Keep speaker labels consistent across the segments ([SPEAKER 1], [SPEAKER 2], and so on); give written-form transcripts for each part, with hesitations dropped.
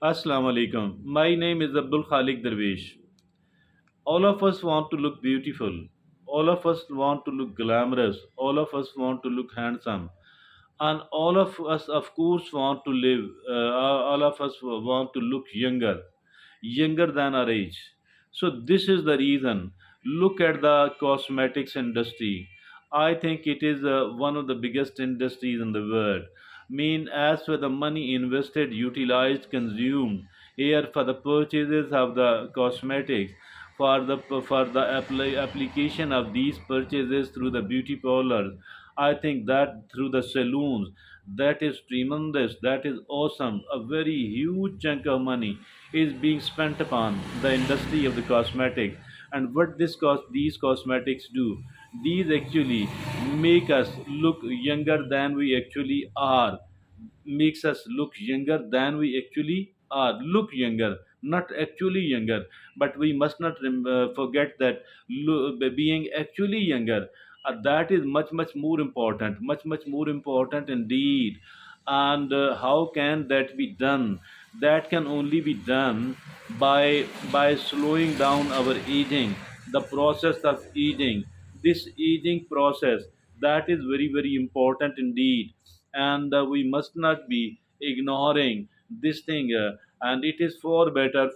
[SPEAKER 1] Assalamu alaikum. My name is Abdul Khalik Darwish. All of us want to look beautiful. All of us want to look glamorous. All of us want to look handsome. And all of us, of course, want to live, all of us want to look younger than our age. So this is the reason. Look at the cosmetics industry. I think it is one of the biggest industries in the world. Mean as for the money invested, utilized, consumed here for the purchases of the cosmetics, for the application of these purchases through the beauty parlors. I think that through the saloons, that is tremendous. That is awesome. A very huge chunk of money is being spent upon the industry of the cosmetics. And what these cosmetics do, these actually make us look younger than we actually are, makes us look younger than we actually are. Look younger, not actually younger, but we must not forget that being actually younger, that is much more important, much more important indeed. And how can that be done? That can only be done by slowing down our aging, the process of aging. This aging process, that is very important indeed. And we must not be ignoring this thing, and it is far better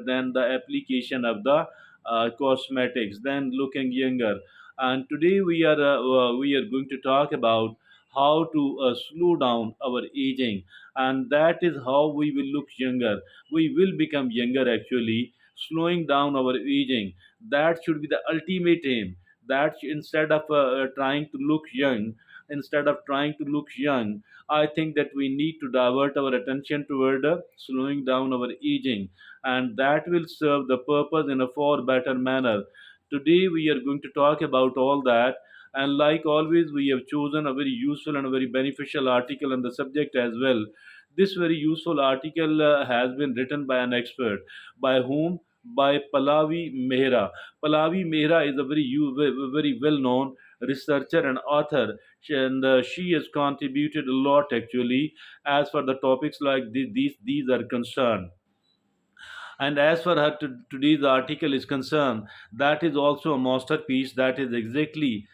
[SPEAKER 1] than the application of the cosmetics, than looking younger. And today we are going to talk about how to slow down our aging, and that is how we will look younger. We will become younger actually, slowing down our aging. That should be the ultimate aim. That instead of trying to look young, instead of trying to look young, I think that we need to divert our attention toward slowing down our aging, and that will serve the purpose in a far better manner. Today, we are going to talk about all that, and like always, we have chosen a very useful and a very beneficial article on the subject as well. This very useful article has been written by an expert. By whom? By Pallavi Mehra. Pallavi Mehra is a very well known researcher and author, and she has contributed a lot actually as for the topics like these are concerned. And as for her today's article is concerned, that is also a masterpiece. That is exactly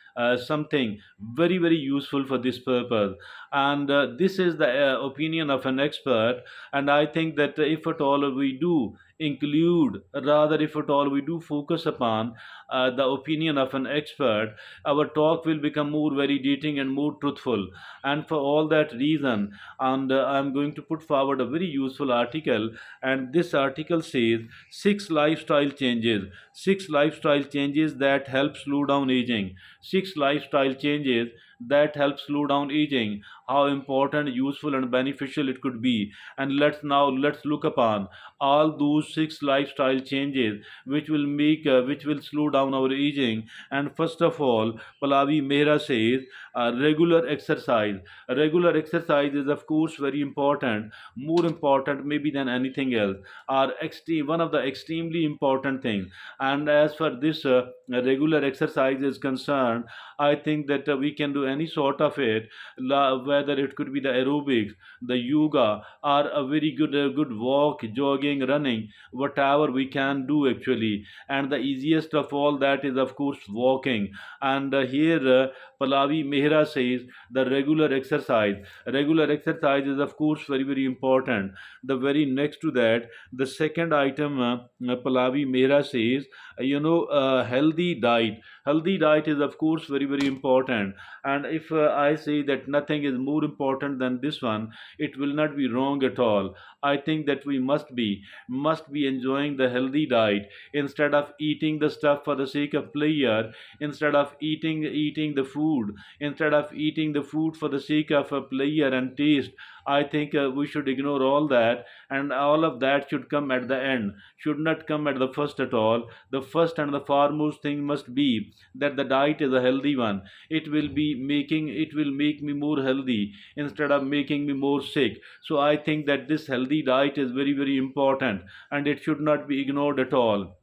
[SPEAKER 1] something very useful for this purpose. And this is the opinion of an expert. And I think that if at all we do include, rather if at all we do focus upon the opinion of an expert, our talk will become more validating and more truthful. And for all that reason, and I'm going to put forward a very useful article. And this article says six lifestyle changes that help slow down aging. Six lifestyle changes that help slow down aging. How important, useful, and beneficial it could be. And let's look upon all those six lifestyle changes which will slow down our aging. And first of all, Pallavi Mehra says regular exercise. Regular exercise is of course very important, more important maybe than anything else, are one of the extremely important things. And as for this regular exercise is concerned, I think that we can do any sort of it, whether it could be the aerobics, the yoga, or a very good walk, jogging, running, whatever we can do actually. And the easiest of all that is of course walking. And here Pallavi Mehra says the regular exercise is of course very important. The very next to that, the second item, Pallavi Mehra says, healthy diet is of course very important. And if I say that nothing is more important than this one, it will not be wrong at all. I think that we must be enjoying the healthy diet, instead of eating the stuff for the sake of pleasure, instead of eating the food for the sake of pleasure and taste. I think we should ignore all that, and all of that should come at the end, should not come at the first at all. The first and the foremost thing must be that the diet is a healthy one. It will make me more healthy instead of making me more sick. So I think that this healthy diet is very important, and it should not be ignored at all.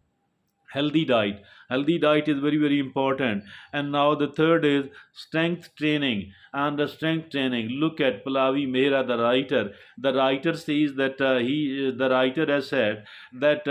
[SPEAKER 1] Healthy diet is very important. And now the third is strength training. And the strength training. Look at Pallavi Mehra, the writer. The writer says that the writer has said that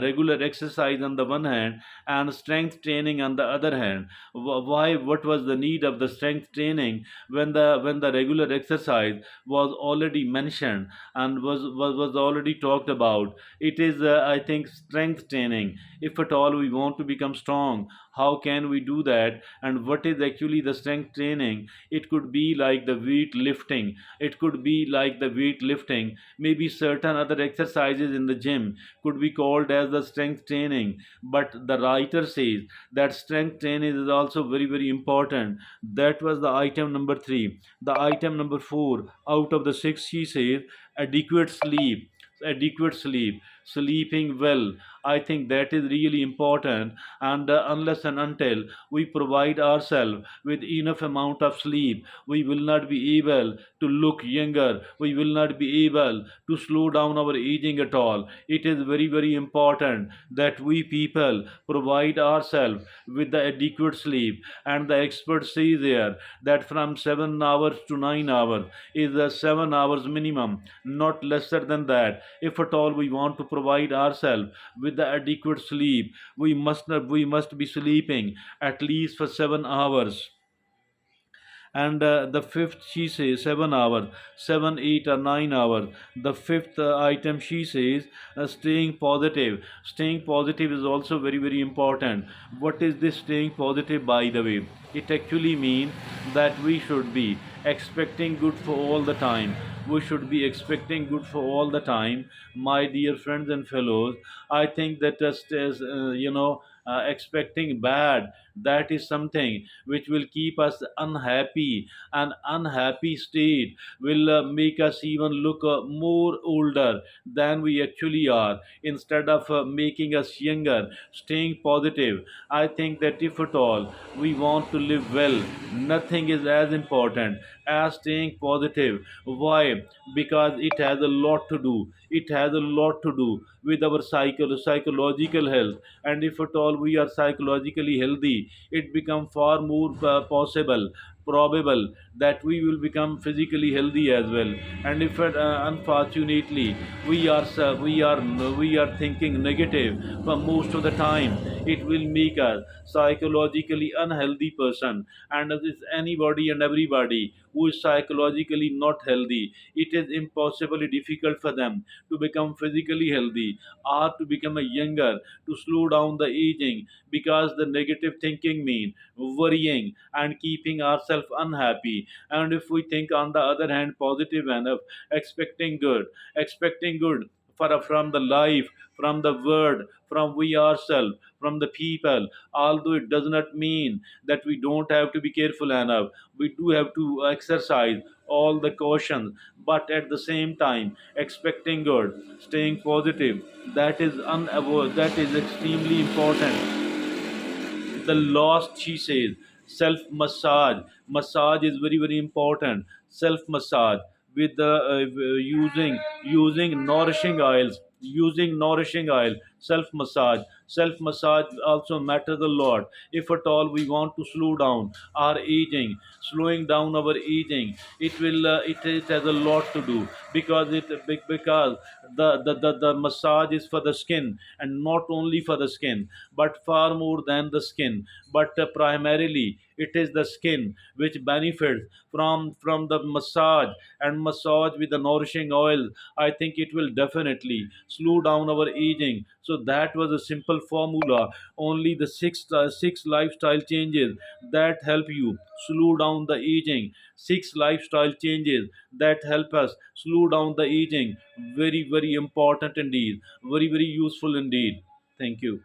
[SPEAKER 1] regular exercise on the one hand and strength training on the other hand. Why? What was the need of the strength training when the regular exercise was already mentioned and was already talked about? It is, I think, strength training. If at all we want to become strong, how can we do that? And what is actually the strength training? It could be like the weight lifting. It could be like the weight lifting. Maybe certain other exercises in the gym could be called as the strength training. But the writer says that strength training is also very, very important. That was the item number three. The item number four out of the six, she says adequate sleep. Adequate sleep, sleeping well. I think that is really important. And unless and until we provide ourselves with enough amount of sleep, we will not be able to look younger. We will not be able to slow down our aging at all. It is very, very important that we people provide ourselves with the adequate sleep. And the experts say there that from 7 hours to 9 hours is a 7 hours minimum, not lesser than that. If at all we want to provide ourselves with the adequate sleep, we must be sleeping at least for 7 hours. And the fifth, she says 7 hours, 7, 8 or 9 hours. The fifth item, she says staying positive. Staying positive is also very, very important. What is this staying positive, by the way? It actually means that we should be expecting good for all the time. We should be expecting good for all the time, my dear friends and fellows. I think that just as expecting bad, that is something which will keep us unhappy. An unhappy state will make us even look more older than we actually are, instead of making us younger. Staying positive, I think that if at all we want to live well, nothing is as important as staying positive. Why? Because it has a lot to do. It has a lot to do with our psychological health. And if at all we are psychologically healthy, it becomes far more possible, probable that we will become physically healthy as well. And if unfortunately we are thinking negative for most of the time, it will make us psychologically unhealthy person. And if it's anybody and everybody who is psychologically not healthy, it is impossibly difficult for them to become physically healthy or to become a younger, to slow down the aging, because the negative thinking mean worrying and keeping ourselves unhappy. And if we think on the other hand positive enough, expecting good, expecting good from the life, from the word, from we ourselves, from the people. Although it does not mean that we don't have to be careful enough, we do have to exercise all the cautions, but at the same time expecting good, staying positive, that is that is extremely important. The lost, she says self massage. Massage is very, very important. Self massage with the using nourishing oils, using nourishing oil. Self massage, self massage also matters a lot. If at all we want to slow down our aging, slowing down our aging, it has a lot to do, because because the massage is for the skin, and not only for the skin but far more than the skin. But primarily it is the skin which benefits from the massage. And massage with the nourishing oil, I think it will definitely slow down our aging. So that was a simple formula. Only the six lifestyle changes that help you slow down the aging. Six lifestyle changes that help us slow down the aging. Very, very important indeed. Very, very useful indeed. Thank you.